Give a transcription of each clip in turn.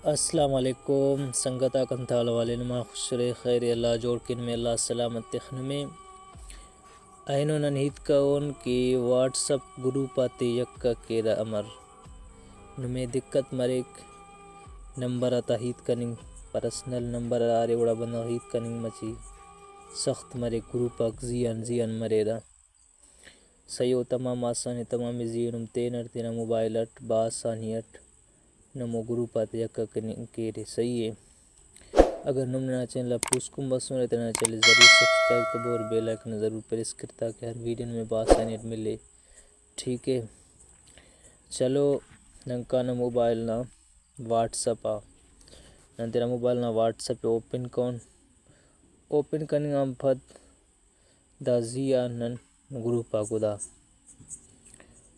السلام علیکم سنگتا کنتھال والے نما خسرے خیر اللہ جوڑ کن میں اللہ سلامت میں اینو ننہیت کون کی واٹس اپ گروپ آتے یکا کیرا امر نمے دقت مریک نمبر آتا ہیت کننگ پرسنل نمبر آرے وڑا بندہ ہیت کننگ مچی سخت مرے گروپ آک زیان مرے دا سیو تمام آسانی تمام زیانم تینر تینا موبائلٹ بآسانیٹ نمو گروپ آتے یکا کننگ کیرے صحیح ہے۔ اگر نم نے چینل پوسکم بسوں رہتے نا چینل ضرور سبسکرائب کبو اور بیل آئکن ضرور پریس کرتا کہ ہر ویڈیو میں بآسانیت ملے، ٹھیک ہے۔ چلو ننکانا موبائل نا واٹس اپ ننتینا موبائل نا واٹس اپ اوپن کننگ آم پھت دا زیا نن گروپ آگو دا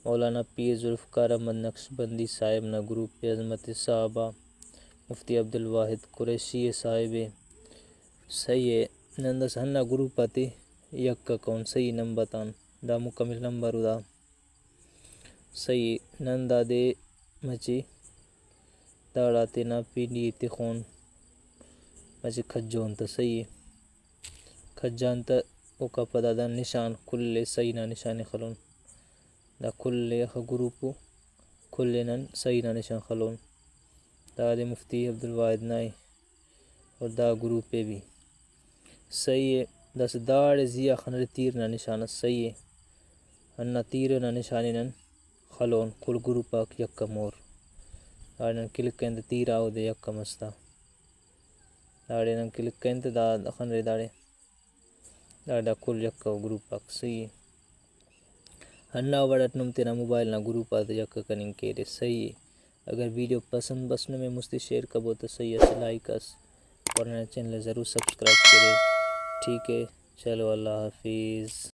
مولانا پیر ذوالفقار احمد نقشبندی صاحب نا گروپ عظمت صحابہ مفتی عبدالواحد قریشی صاحب صحیح ہے۔ نندس ہننا گروپ آتے یکا کون صحیح نمبر تان دا مکمل نمبر دا صحیح نندا دے مچی داڑا تینا پینی تی خون مچی کھجون تا صحیح ہے کھجان تا اوکا پدا دا نشان کل صحیح نا نشان خلون دا کل گروپو کل نن صحیح نا نشان خلون دا دے مفتی عبدالواحد نائے اور دا گروپ بھی صحیح ہے۔ دس داڑے زیا خنر تیر نا نشان صحیح ہے ہننا تیر نا نشانی نن خلون کل گروپ آک یکا مور داڑے نن کلک کہند تیر آو دے یکا مستا داڑے نن کلک کہند دا خنر داڑے دا کل یکا گروپ آک صحیح ہے۔ ہننا وڑت نم تینا موبائل نا گروپ آتا یکا کننگ کیرے صحیح ہے۔ اگر ویڈیو پسند بسنے میں مستی شیئر کبو تو صحیح ہے لائک اس اور چینل ضرور سبسکرائب کرے، ٹھیک ہے۔ چلو اللہ حافظ۔